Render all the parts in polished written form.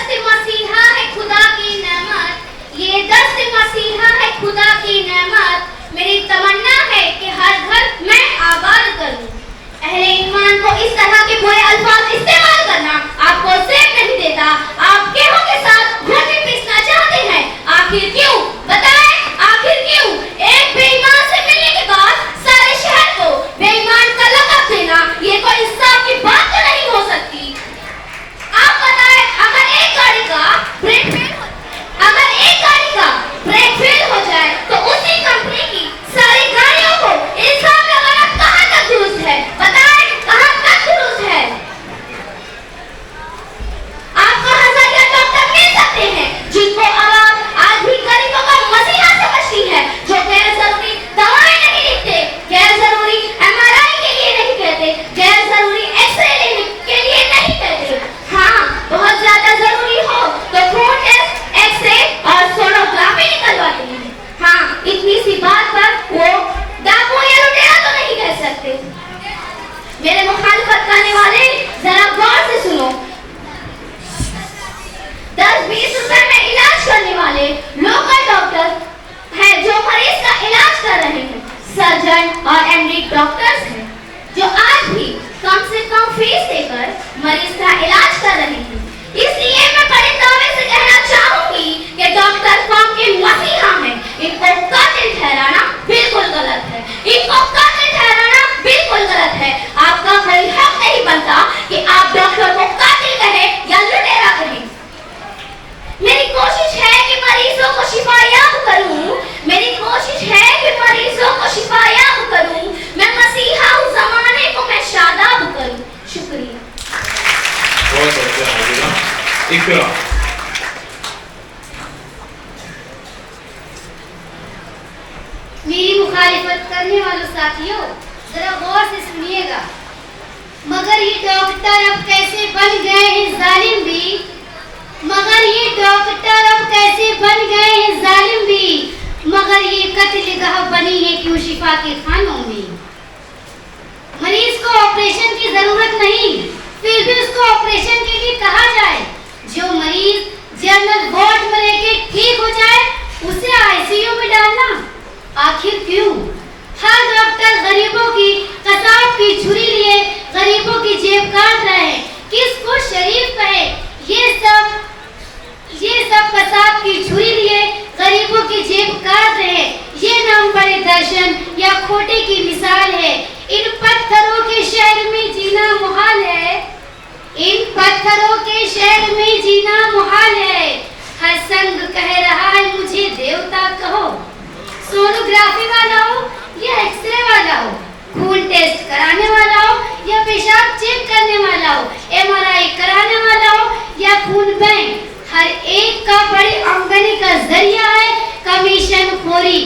दस्त मसीहा है खुदा की नेमत, ये दस्त मसीहा है खुदा की नेमत। मेरी तमन्ना है कि हर घर मैं आबाद करूं। अहले ईमान को इस तरह के बुरे अल्फाज इस्तेमाल करना आपको सेब नहीं देता। आप गेहूं के साथ रोटी पीसना चाहते हैं। आखिर क्यों? बताएं, आखिर क्यों? एक बेईमान से मिलने के बाद सारे शहर को बेईमान का लक़ब देना, ये कोई इंसाफ की बात तो नहीं हो सकती। आप बताएं, अगर एक गाड़ी का ब्रेक फेल हो जाए तो उसी कंपनी की सारी गाड़ियों को इल्जाम लगाना कहां तक दुरुस्त है? बताएं, कहां तक दुरुस्त है? आपको हज़ारिया डॉक्टर मिल सकते हैं जिनको आवाम आज भी गरीबों का मसीहा समझती है, जो गैर जरूरी दवाएं नहीं लिखते, गैर जरूरी MRI के लिए नहीं कहते, गैर जरूरी एक्सरे लेने के लिए नहीं कहते। हाँ, बहुत ज्यादा जरूरी हो तो खून टेस्ट, एक्सरे और सोनोग्राफी निकलवाते हैं। हाँ, इतनी सी बात पर वो डाकू या लुटेरा तो नहीं कह सकते। मेरे मुखालिफत करने वाले जरा गौर से सुनो। 10-20 रुपए में इलाज करने वाले लोकल डॉक्टर हैं जो मरीज का इलाज कर रहे हैं। सर्जन और MD डॉक्टर्स हैं जो आज भी कम से कम फीस देकर मरीज का इलाज कर रहे हैं। इसलिए मैं बड़े दावे से कहना चाहूंगी कि डॉक्टर कौम के मसीहा हैं। इनको कातिल ठहराना बिल्कुल गलत है। इनको कातिल ठहराना बिल्कुल गलत है। आपका कोई हक नहीं बनता कि आप डॉक्टर को कातिल कहें या लुटेरा कहें। मेरी कोशिश है कि मरीजों को शिफायाब करूं। मेरी कोशिश है कि मरीजों को शिफायाब करूं। मैं मसीहा हूं, ज़माने को मैं शादाब करूं। शुक्रिया। बहुत अच्छा हाजिरा। इकरा। मेरी मुखालिफत करने वालों साथियों, जरा गौर से सुनिएगा। मगर ये डॉक्टर अब कैसे बन गए हैं जालिम भी, मगर ये डॉक्टर अब कैसे बन गए हैं जालिम भी, मगर ये कत्लगाह बनी है क्यों शिफा के खानों में। मरीज को ऑपरेशन की जरूरत नहीं, फिर भी उसको ऑपरेशन के लिए कहा जाए। जो मरीज जनरल वार्ड में लेके ठीक हो जाए उसे ICU में डालना आखिर क्यों? हर डॉक्टर गरीबों की कसाब की छुरी लिए गरीबों की जेब काट रहे हैं। किसको शरीफ कहे? ये सब कसाब की छुरी लिए गरीबों की जेब काट रहे हैं। ये नाम बड़े दर्शन या खोटे की मिसाल है। इन पत्थरों के शहर में जीना मुहाल है। इन पत्थरों के शहर में जीना मुहाल है। हर संग कह रहा है मुझे देवता कहो। सोनोग्राफी वाला हो या एक्सरे वाला हो, खून टेस्ट कराने वाला हो या पेशाब चेक करने वाला हो, MRI कराने वाला हो या खून बैंक, हर एक का बड़ी आमदनी का जरिया है कमीशन खोरी।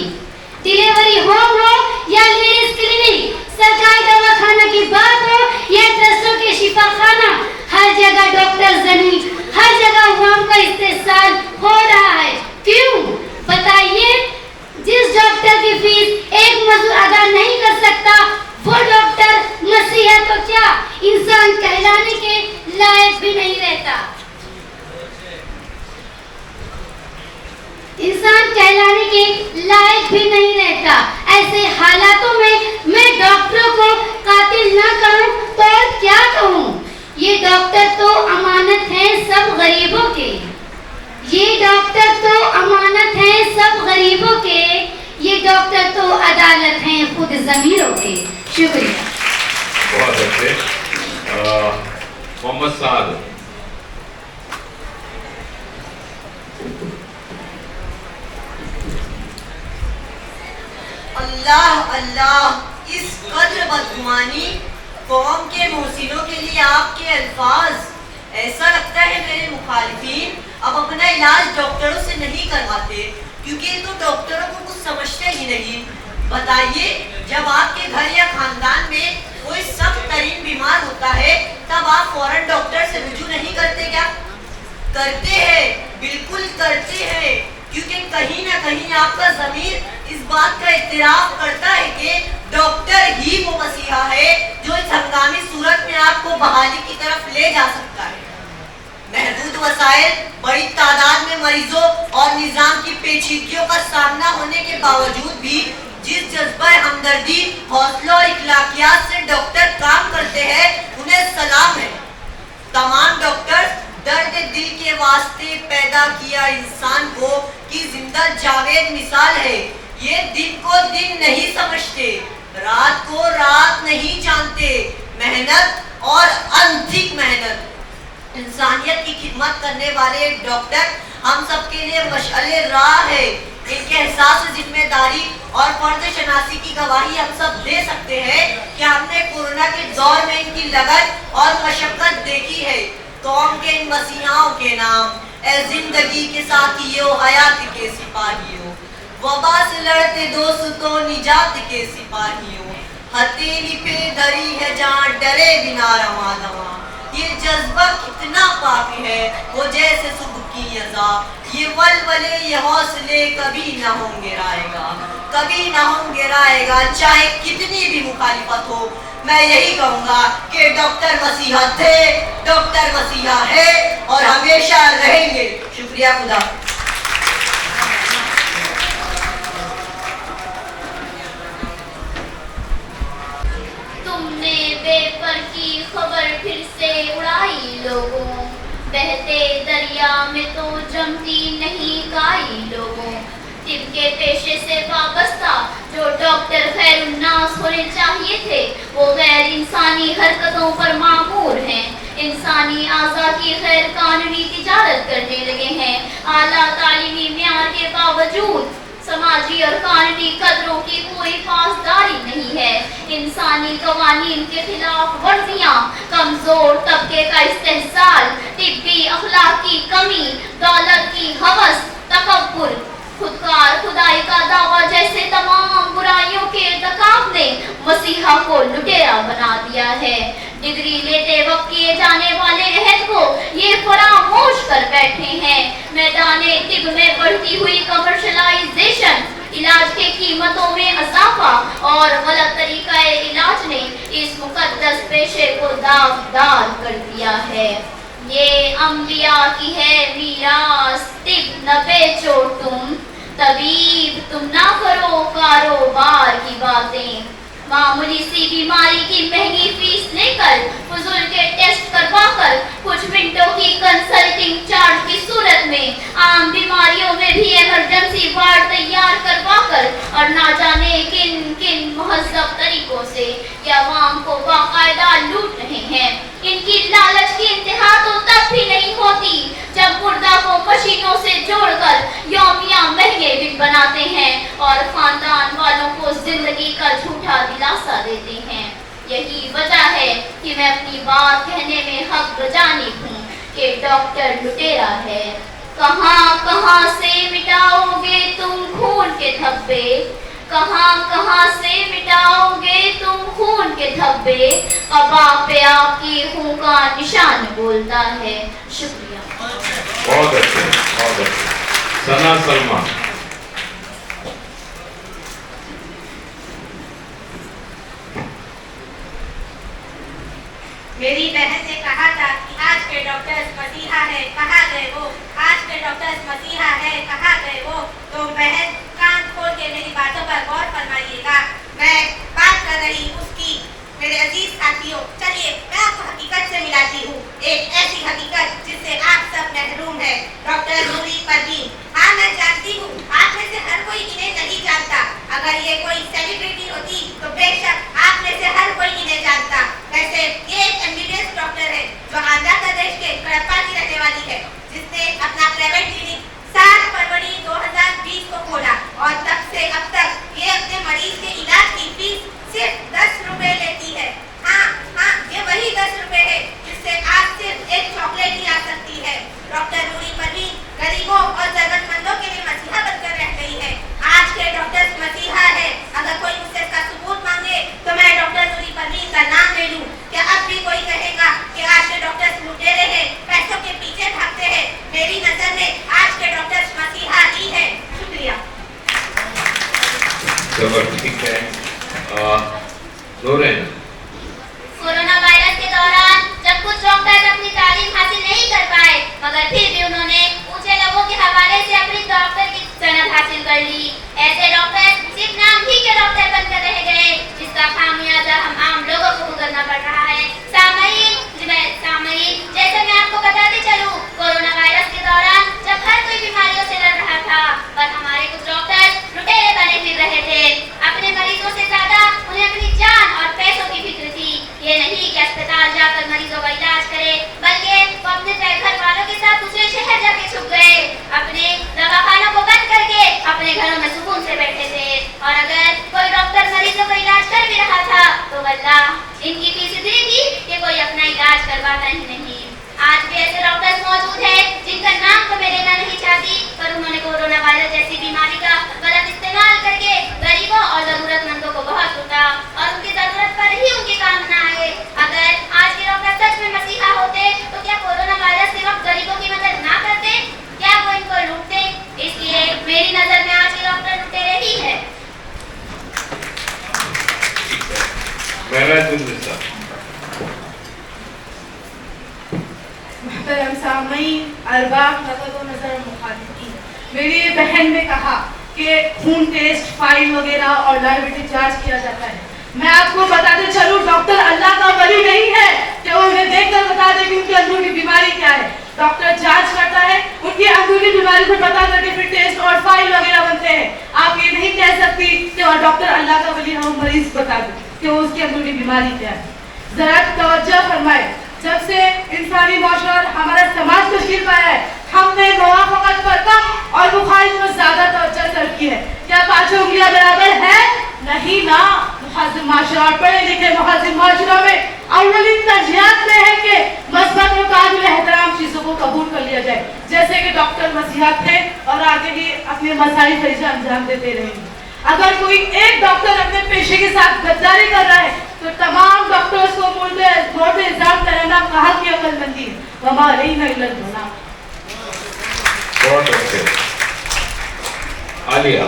डिलीवरी होम हो या लेडीज क्लिनिक, सरकारी दवाखाना की बात हो या ट्रस्टों के शिफा खाना, हर जगह डॉक्टर जनी, हर जगह अवाम का इस्तेसाल हो रहा है। क्यों? बताइए। जिस डॉक्टर की फीस एक मजदूर अदा नहीं कर सकता वो डॉक्टर मसीहा तो क्या इंसान कहलाने के लायक भी नहीं रहता। इंसान कहलाने के लायक भी नहीं रहता। ऐसे हालातों में मैं डॉक्टरों को कातिल ना कहूं तो और क्या कहूं? ये डॉक्टर तो अमानत हैं सब गरीबों के। ये डॉक्टर तो अमानत हैं सब गरीबों के। ये डॉक्टर तो अदालत हैं खुद ज़मीरों के। शुक्रिया। बहुत अच्छे। मोहम्मद साद। अल्लाह अल्लाह, इस कद्र बदगुमानी कौम के मोहसिनों के लिए आपके अल्फाज। ऐसा लगता है मेरे मुखालिफिन अब अपना इलाज डॉक्टरों से नहीं करवाते क्योंकि ये तो डॉक्टरों को कुछ समझते ही नहीं। बताइए, जब आपके घर या खानदान में कोई सख्त तरीन बीमार होता है तब आप फौरन डॉक्टर से रुजू नहीं करते क्या? करते हैं, बिल्कुल करते हैं, क्योंकि कहीं ना कहीं आपका ज़मीर इस बात का इत्तराफ करता है कि डॉक्टर ही वो मसीहा है जो इस हंगामी सूरत में आपको बहाली की तरफ ले जा सकता है। महदूद वसाइल, बड़ी तादाद में मरीजों और निजाम की पेचीदगियों का सामना होने के बावजूद भी जिस जज्बा हमदर्दी, हौसला और इखलाकियात से डॉक्टर काम करते हैं, उन्हें सलाम है। तमाम डॉक्टर्स दर्द दिल के वास्ते पैदा किया इंसान को की जिंदा जावेद मिसाल है। ये दिन को दिन नहीं समझते, रात को रात नहीं जानते। मेहनत और अनथिक मेहनत, इंसानियत की खिदमत करने वाले डॉक्टर हम सबके लिए मशअले राह है। इनके एहसास जिम्मेदारी और फर्ज शनासी की गवाही हम सब दे सकते हैं कि हमने कोरोना के दौर में इनकी लगन और मशक्कत देखी है। कौम के इन मसीहाओं के नाम, ए जिंदगी के साथियों, हयात के सिपाहियों, वबा से लड़ते दोस्तों, निजात के सिपाहियों, हथेली पे धरी है जहाँ डरे बिना रवा दवा। ये जज्बा कितना पाक है, वो जैसे सुबह की अज़ा। ये वलवले, ये हौसले कभी ना होंगे राएगा, कभी ना होंगे राएगा, चाहे कितनी भी मुखालिफत हो। मैं यही कहूँगा कि डॉक्टर मसीहा थे, डॉक्टर मसीहा है और हमेशा रहेंगे। शुक्रिया खुदा। तुमने पेपर की खबर फिर से उड़ाई लोगों, बहते दरिया में तो जमती नहीं काई लोगों। तिब के पेशे से वाबस्ता जो डॉक्टर खैरुन्नास होने चाहिए थे, वो गैर इंसानी हरकतों पर मामूर हैं। इंसानी आज़ा की गैर कानूनी तिजारत करने लगे हैं। आला तालीमी म्यार के बावजूद समाजी और कानूनी कदरों की कोई पासदारी नहीं है। इंसानी कवानीन के खिलाफ वर्जियां, कमजोर तबके का इस्तेहसाल, तिब्बी अखलाक की कमी, दौलत की हवस, तकब्बुर, खुदकार खुदाई का दावा जैसे तमाम बुराइयों के इर्तिकाब ने मसीहा को लुटेरा बना दिया है। डिग्री लेते वक्त किए जाने वाले अहद को ये फरामोश कर बैठे हैं। मैदाने तिब में बढ़ती हुई कमर्शलाइजेशन, इलाज के कीमतों में इजाफा और गलत तरीका इलाज ने इस मुकद्दस पेशे को दागदार कर दिया है। ये अंबिया की है मीरास, तिब न बेचो तुम, तबीब तुम ना करो कारोबार की बातें। मामूली सी बीमारी की महंगी फीस लेकर, फुजूल के टेस्ट करवाकर, कुछ मिनटों की कंसल्टिंग चार्ज की सूरत में आम बीमारियों में भी इमरजेंसी वार्ड तैयार करवाकर और ना जाने किन किन महज़्ज़ब तरीकों से ये अवाम को बाकायदा लूट रहे हैं। इनकी लालच की इंतहा तो तब भी नहीं होती जब मुर्दा को मशीनों से जोड़कर यौमिया महंगे बिल बनाते हैं और खानदान वालों को जिंदगी का झूठा दिलासा देते हैं। यही वजह है कि मैं अपनी बात कहने में हक बजानी हूँ कि डॉक्टर लुटेरा है। कहाँ कहाँ से मिटाओगे तुम खून के धब्बे, कहाँ कहाँ से मिटाओगे तुम खून के धब्बे, कबा पे आपकी खून का निशान बोलता है। शुक्रिया। बहुत अच्छे, बहुत अच्छे। सना सलमान। मेरी बहन ने कहा था कि आज के डॉक्टर्स मसीहा है, कहाँ गए वो? आज के डॉक्टर्स मसीहा है, कहाँ गए वो? तो बहन कान खोल के मेरी बातों पर गौर फरमाइएगा। मैं बात कर रही उसकी। मेरे अजीज साथियों, चलिए मैं आपको हकीकत से मिलाती हूँ, एक ऐसी हकीकत जिससे आप सब महरूम है। डॉक्टर नूरी परवीन। हाँ, मैं जानती हूँ आप में से हर कोई इन्हें नहीं जानता। अगर ये कोई सेलिब्रिटी होती तो बेशक आप में से हर कोई इन्हें जानता। वैसे ये एक एमबीबीएस डॉक्टर है जो आंध्र प्रदेश के कडप्पा की रहने वाली है, जिसने अपना प्राइवेट क्लिनिक 7 फरवरी 2020 को खोला और तब से अब तक ये अपने मरीज के इलाज की फीस सिर्फ 10 रुपए लेती है। हाँ, ये वही 10 रुपए है जिससे आप सिर्फ एक चॉकलेट ही आ सकती है। डॉक्टर नूरी परवीन गरीबों और जरूरतमंदों के लिए मसीहा बनकर रह गई है। आज के डॉक्टर्स मसीहा है। अगर कोई मुझसे इसका सबूत मांगे तो मैं डॉक्टर नूरी परवीन का नाम ले लूं। क्या अब भी कोई कहेगा कि आज के डॉक्टर्स लुटेरे हैं, पैसों के पीछे भागते हैं? मेरी नजर में आज के डॉक्टर्स मसीहा ही है। शुक्रिया। चलो ठीक है। नूरैन। कोरोना वायरस के दौरान जब कुछ डॉक्टर अपनी तालीम हासिल नहीं कर पाए, मगर फिर अरबाब नजर मुखालिफी। मेरी बहन ने कहा कि खून टेस्ट, फाइल वगैरह और डायबिटीज जांच किया जाता है। मैं आपको बताते चलूं, डॉक्टर अल्लाह का वली नहीं है कि वो उन्हें देखकर बता दे कि उनकी अंदरूनी बीमारी क्या है। डॉक्टर जांच करता है, उनकी अंदरूनी बीमारी को पता करके फिर टेस्ट और फाइल वगैरह बनते हैं। आप ये नहीं कह सकती कि और डॉक्टर अल्लाह का वली हम मरीज बता दें कि वो उसकी अंदरूनी बीमारी क्या है। जरा तवज्जो फरमाए, जब से इंसानी माशरा और हमारा समाज तश्कील पाया है, हमने मुवाफकत पर कम और मुखालिफ पर ज्यादा तवज्जो सर्व की है। क्या पांचों उंगलियां बराबर है? नहीं ना। मुहाजिर माशरा और पढ़े लिखे मुहाजिर माशरा में अव्वलीन तरजीहात में है कि मस्बत और काबिल एहतराम चीजों को कबूल कर लिया जाए, जैसे कि डॉक्टर मसीहा थे और आगे भी अपने मसाइल फरीजा अंजाम देते रहेंगे। अगर कोई एक डॉक्टर अपने पेशे के साथ गद्दारी कर रहा है तो तमाम डॉक्टर्स को मोर्दे इल्जाम कराना कहा की अकलमंदी है। हमारे ही नहीं होना। बहुत अच्छे। आलिया।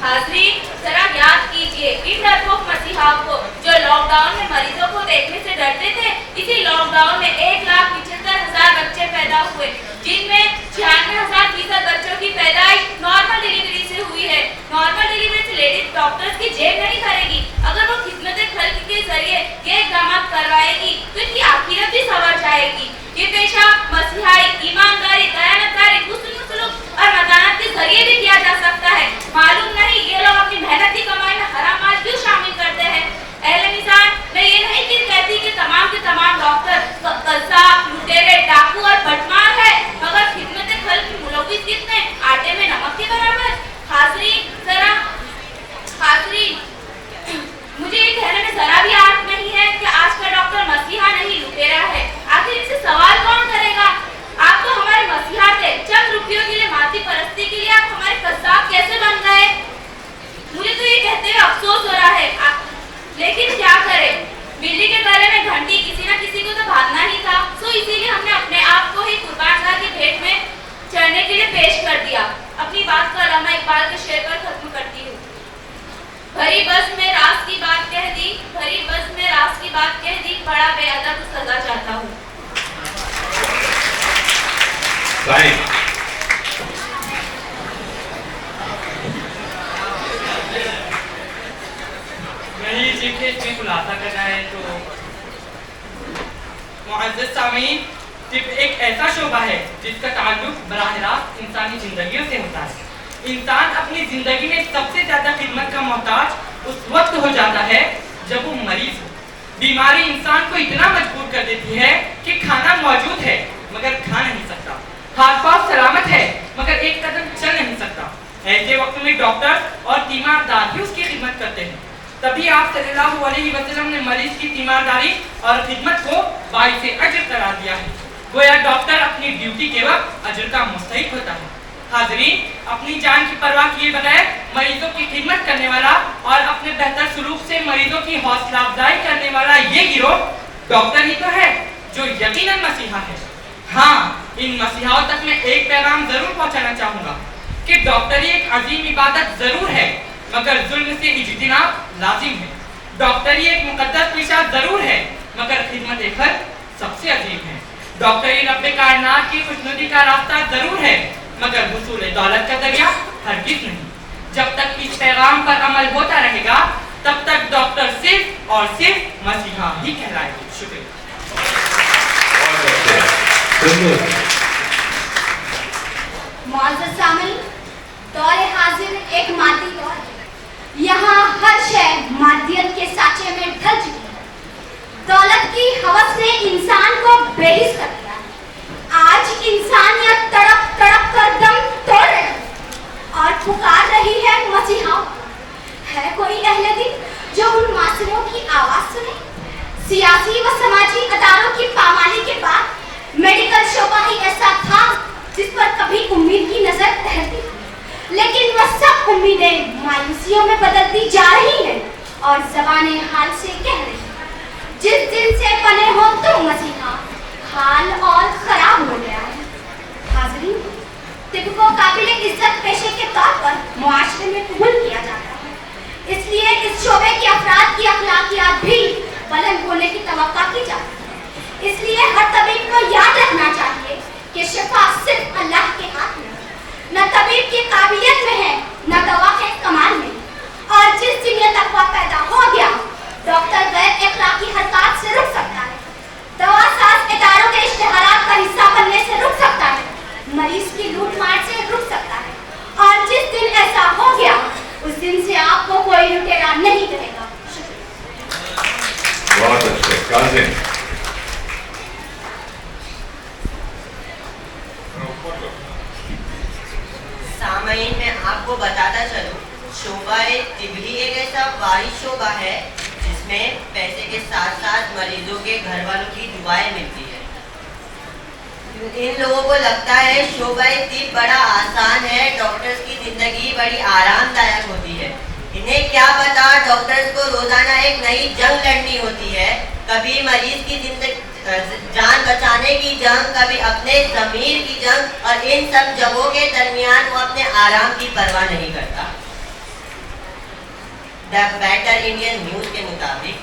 हाज़रीन, जरा याद कीजिए इन डरपोक मसीहाओं को जो लॉकडाउन में मरीजों को देखने से डरते थे। इसी लॉकडाउन में 1,75,000 बच्चे पैदा हुए, जिनमें 96,000% बच्चों की पैदाइश नॉर्मल डिलीवरी से हुई है। नॉर्मल डिलीवरी से लेडीज डॉक्टर्स की जेब नहीं भरेगी। अगर वो खिदमत खल्क के जरिए ये इक़दाम करवाएगी तो इनकी आखिरत भी संवर जाएगी। ये पेशा मसीहाई, ईमानदारी, दयानतदारी, हुस्न सलूक और मदानत के जरिए भी किया जा सकता है। मालूम नहीं ये लोग अपनी मेहनत की कमाई में हराम माल क्यों शामिल करते हैं। अहले निज़ाम, मैं ये नहीं कहती कि तमाम के तमाम डॉक्टर कज़्ज़ाब, लुटेरे, डाकू और बटमार है, मगर खिदमत खल्क की मुलव्विस कितने, आटे में नमक के बराबर। हाज़रीन, मुझे ये कहने में जरा भी आर्ट नहीं है कि आज का डॉक्टर मसीहा नहीं लुटेरा है। आखिर इनसे सवाल कौन करेगा? आप तो हमारे मसीहा थे, चंद रुपयों के लिए, माती परस्ती के लिए आप हमारे कज़्ज़ाब कैसे बन गए? मुझे तो ये कहते हुए अफसोस हो रहा है, लेकिन क्या करें, बिल्ली के गले में घंटी, किसी न किसी को तो बांधना ही था। सो इसीलिए हमने अपने आप को ही कुर्बान की भेंट में चढ़ने के लिए पेश कर दिया। अपनी बात को अल्लामा इकबाल के शेर पर खत्म करती हूँ। भरी बस में रास की बात कह दी, भरी बस में रास की बात कह दी, बड़ा बेअदब सजा चाहता हूँ। नहीं जिक्र इसमें खुलासा करना है तो मुअज़्ज़ज़ सामीन, तिब एक ऐसा शोबा है जिसका ताल्लुक बराह रास्त इंसानी जिंदगियों से होता है। इंसान अपनी जिंदगी में सबसे ज्यादा खिदमत का मोहताज उस वक्त हो जाता है जब वो मरीज हो। बीमारी इंसान को इतना मजबूर कर देती है कि खाना मौजूद है मगर खा नहीं सकता, हाथ पांव सलामत है मगर एक कदम चल नहीं सकता। ऐसे वक्त में डॉक्टर और तीमारदार ही उसकी खिदमत करते हैं। तभी आप सल्लल्लाहु अलैहि वसल्लम ने मरीज की तीमारदारी और खिदमत को बाइसे अजर करार दिया है। गोया डॉक्टर अपनी ड्यूटी के वक्त अजर का मुस्तहिक होता है। हाज़रीन, अपनी जान की परवाह किए बगैर मरीजों की खिदमत करने वाला और अपने बेहतर सलूक से मरीजों की हौसला अफजाई करने वाला ये गिरोह डॉक्टर ही तो है जो यकीनन मसीहा है। हाँ, इन मसीहाओं तक मैं एक पैगाम जरूर पहुंचाना चाहूंगा कि डॉक्टरी एक अजीम इबादत जरूर है मगर जुल्म से इज्तिनाब लाजिम है। डॉक्टरी एक मुकद्दस पेशा जरूर है मगर खिदमत खल्क सबसे अजीम है। डॉक्टरी रब्बे कायनात की खुशनुदी का रास्ता जरूर है मगर हुसूल दौलत का दरिया हरगिज़ नहीं। जब तक इस पैगाम पर अमल होता रहेगा तब तक डॉक्टर सिर्फ और सिर्फ मसीहा ही कहलाएगा। शुक्रिया। मुअज़्ज़ज़ सामीन, दौरे हाजिर एक मादी दौर है। यहाँ हर शय मादियत के साँचे में ढल चुकी है। दौलत की हवस ने इंसान को बेहिस कर दिया है। आज इंसानियत तड़प तड़प कर दम तोड़ रही है और पुकार रही है मसीहा। है कोई अहले दिन जो उन मासूमों की आवाज सुने? सियासी व समाजी अदारों की पामाली के बाद मेडिकल शोबा ही ऐसा था जिस पर कभी उम्मीद की नजर ठहरती थी, लेकिन वह सब उम्मीदें मायूसियों में बदलती जा रही हैं और ज़बाने हाल से कह रही हैं, जिस दिन से बने हो तुम मसीहा, हाल और खराब हो गया है। हाज़रीन, तिब को काबिल इज्जत पेशे के तौर पर मुआशरे में कबूल किया जाता है, इसलिए इस शोबे के अफराद की अखलाकियात भी बुलंद होने की तवक्का की जाती है। इसलिए हर तबीब को याद रखना चाहिए कि शिफा सिर्फ अल्लाह के हाथ में है, न तबीब की काबिलियत में है, न दवा के कमाल में। और जिस दिन ये तकवा पैदा हो गया, डॉक्टर गैर इखलाकी हरकत से रुक सकता है, दवा साज इदारों के इश्तिहारात का हिस्सा बनने से रुक सकता है, मरीज की लूट मार से रुक सकता है। और जिस दिन ऐसा हो गया, उस दिन से आपको कोई लुटेरा नहीं करेगा। बहुत अच्छे। काजिम। सामईन मैं आपको बताता चलूं, शोबा-ए तिबली एक ऐसा वारिस शोबा है जिसमें पैसे के साथ साथ मरीजों के घर वालों की दुआएं मिलती है। इन लोगों को लगता है शोबा-ए तिब बड़ा आसान है, डॉक्टर्स की जिंदगी बड़ी आरामदायक होती है। इन्हें क्या पता डॉक्टर्स को रोजाना एक नई जंग लड़नी होती है, कभी मरीज की जान बचाने की जंग, कभी अपने ज़मीर की जंग, और इन सब जंगों के दरमियान वो अपने आराम की परवाह नहीं करता। द बेटर इंडियन न्यूज के मुताबिक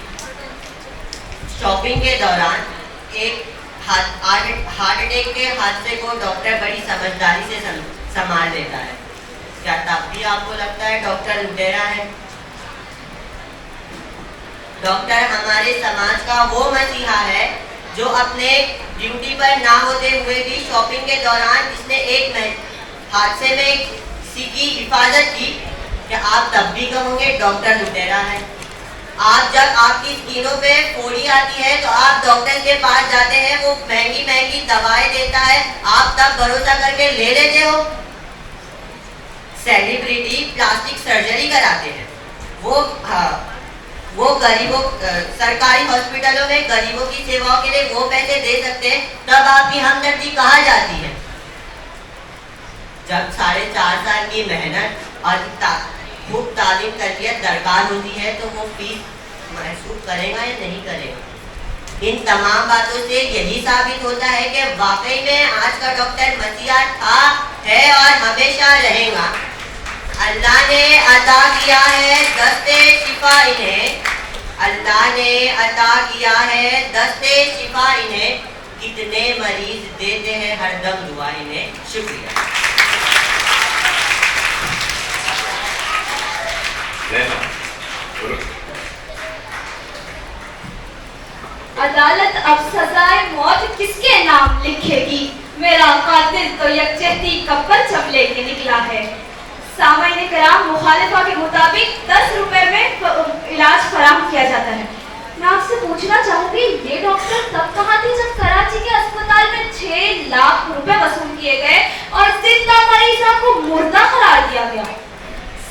शॉपिंग के दौरान एक हार्ट अटैक के हादसे को डॉक्टर बड़ी समझदारी से संभाल लेता है। क्या तब भी आपको लगता है डॉक्टर लुटेरा है? डॉक्टर हमारे समाज का वो मसीहा है जो अपने ड्यूटी पर ना होते हुए भी शॉपिंग के दौरान जिसने एक हादसे में किसी की हिफाजत की, क्या आप तब भी कहोगे डॉक्टर लुटेरा है? आप जब आपकी स्किनों पे फोड़ी आती है तो आप डॉक्टर के पास जाते हैं, वो महंगी महंगी दवाएं देता है, आप तब भरोसा करके ले लेते हो। सेलिब्रिटी प्लास्टिक सर्जरी कराते हैं, वो गरीबों सरकारी हॉस्पिटलों में गरीबों की सेवाओं के लिए वो पैसे दे सकते हैं, तब आपकी हमदर्दी कहाँ जाती है? जब 4.5 साल की मेहनत और खूब तालीम तरबियत दरकार होती है तो वो फीस महसूस करेगा या नहीं करेगा? इन तमाम बातों से यही साबित होता है कि वाकई में आज का डॉक्टर मसीहा था, है और हमेशा रहेगा। अल्लाह ने अता किया है दस्ते शिफा इन्हें, अल्लाह ने अता किया है दस्ते शिफा इन्हें, कितने मरीज देते हैं हरदम दुआ इन्हें। शुक्रिया। अदालत अब सजाए मौत किसके नाम लिखेगी? मेरा कातिल तो यकजहती कब्र चमले के निकला है। सामाईन कराम, मुखालिफा के मुताबिक 10 रुपए में इलाज फराहम किया जाता है। मैं आपसे पूछना चाहूंगी, ये डॉक्टर तब कहाँ थी जब कराची के अस्पताल में 6 लाख रुपए वसूल किए गए और जिंदा मरीजों को मुर्दा करार दिया गया?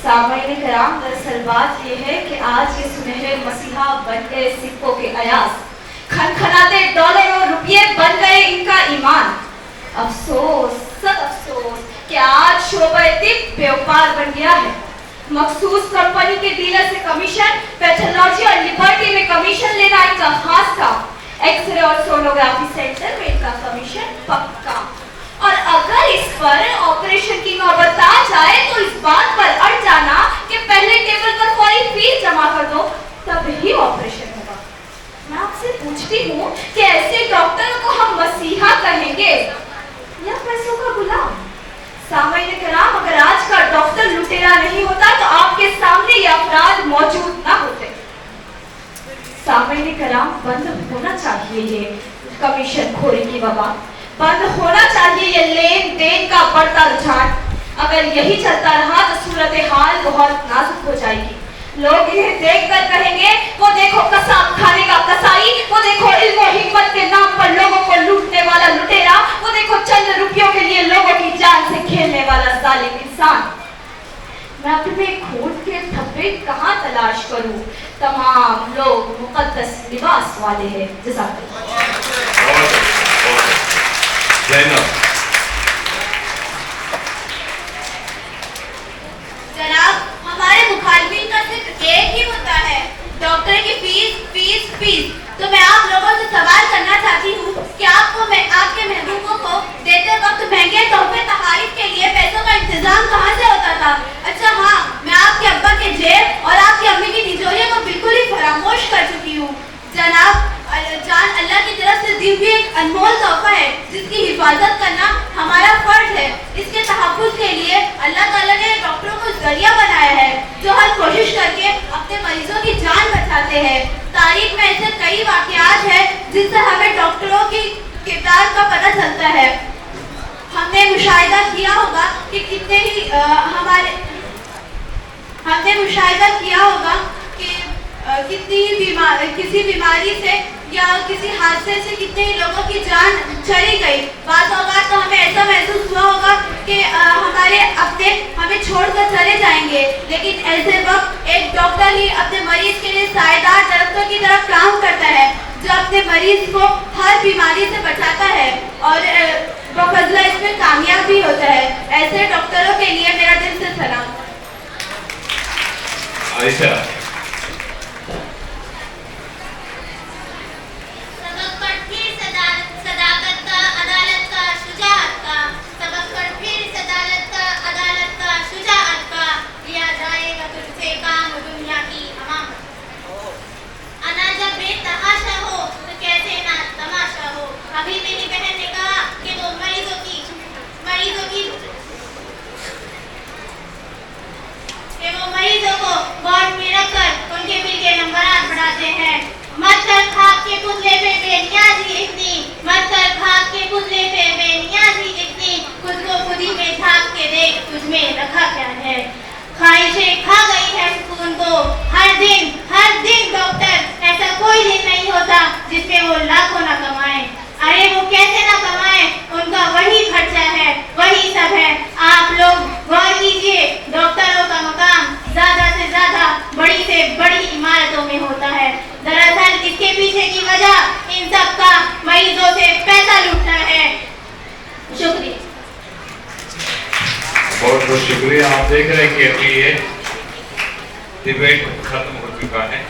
सामाईन कराम, दरअसल बात यह है कि आज ये सुनहरे मसीहा बन गए सिक्कों के अयाज, खनखनाते डॉलर और रुपये बन गए इनका ईमान। अफसोस, सद अफसोस कि आज शोबा तिब व्यापार बन गया है। मखसूस कंपनी के डीलर से कमीशन, पैथोलॉजी और लिबर्टी में कमीशन लेना इनका खास काम, एक्सरे और सोनोग्राफी सेंटर में इनका कमीशन पक्का। और अगर इस पर ऑपरेशन की नौबत आ जाए तो इस बात पर अड़ जाना कि पहले टेबल पर फौरी फीस जमा कर दो, तब ही ऑपरेशन होगा। मैं आपसे पूछती हूँ कि ऐसे डॉक्टरों को हम मसीहा कहेंगे या पैसों का गुलाम? सामाईन कराम, अगर आज का डॉक्टर लुटेरा नहीं होता तो आपके सामने ये अफराद मौजूद ना होते। सामाईन कराम, बंद होना चाहिए ये कमीशन खोरी की वबा, बंद होना चाहिए ये लेन देन का बढ़ता रुझान। अगर यही चलता रहा तो सूरत हाल बहुत नाजुक हो जाएगी। लोग इन्हें देखकर कहेंगे, वो देखो कसाब खाने का कसाई, वो देखो इल्म और हिम्मत के नाम पर लोगों को लूटने वाला लुटेरा, वो देखो चंद रुपयों के लिए लोगों की जान से खेलने वाला जालिम इंसान। मैं अपने खून के धब्बे कहाँ तलाश करूं? तमाम लोग मुकद्दस लिबास वाले हैं। जनाब, हमारे मुखालिफिन का सिर्फ एक ही मुद्दा है, डॉक्टर की फीस फीस फीस। तो मैं आप लोगों से सवाल करना चाहती हूँ कि आपके महबूबों को देते वक्त महंगे तोहफे तहाइफ के लिए पैसों का इंतजाम कहाँ से होता था? अच्छा हाँ, मैं आपके अब्बा के जेब और आपकी अम्मी की तिजोरियों को बिल्कुल ही फरामोश कर चुकी हूँ। जनाब, जान अल्लाह की तरफ से दी हुई एक अनमोल तोहफा है जिसकी हिफाजत करना हमारा फर्ज है। इसके तहफ़्फ़ुज़ के लिए अल्लाह ताला ने डॉक्टरों को जरिया बनाया है जो हर कोशिश करके अपने मरीजों की जान बचाते हैं। तारीख में ऐसे कई वाक़यात हैं जिनसे हमें डॉक्टरों की किरदार का पता चलता है। हमने मुशाहिदा किया होगा कि कितने ही कितनी ही किसी बीमारी से या किसी हादसे से कितने ही लोगों की जान चली गई। बात औक़ात तो हमें ऐसा महसूस हुआ होगा कि हमारे अपने हमें छोड़कर चले जाएंगे, लेकिन ऐसे वक्त एक डॉक्टर ही अपने मरीज के लिए सायेदार दरख्तों की तरफ काम करता है जो अपने मरीज को हर बीमारी से बचाता है और बफज़ला इसमें कामयाब भी होता है। ऐसे डॉक्टरों के लिए मेरा दिल से सलाम। आयशा, अभी मेरी बहन ने कहा कि वो मरीजों की मरीजों को वार्ड में रखकर उनके बिल के नंबरात बढ़ाते हैं। मत कर खाक के पुतले पे बेनियाजी इतनी, मत कर खाक के पुतले पे बेनियाजी इतनी, खुद को खुद ही में झांक के देख तुझ में रखा क्या है। ख्वाहिशें खा गई है सुकून को हर दिन डॉक्टर, ऐसा कोई दिन नहीं होता जिसमें वो लाखों ना कमाए। अरे वो कैसे ना कमाए, उनका वही खर्चा है, वही सब है। आप लोग गौर कीजिए, डॉक्टरों का मकाम ज्यादा से ज्यादा बड़ी से बड़ी इमारतों में होता है। दरअसल इसके पीछे की वजह इन सब का मरीजों से पैसा लूटना है। शुक्रिया। बहुत बहुत शुक्रिया। आप देख रहे हैं कि अभी ये डिबेट खत्म हो चुका है।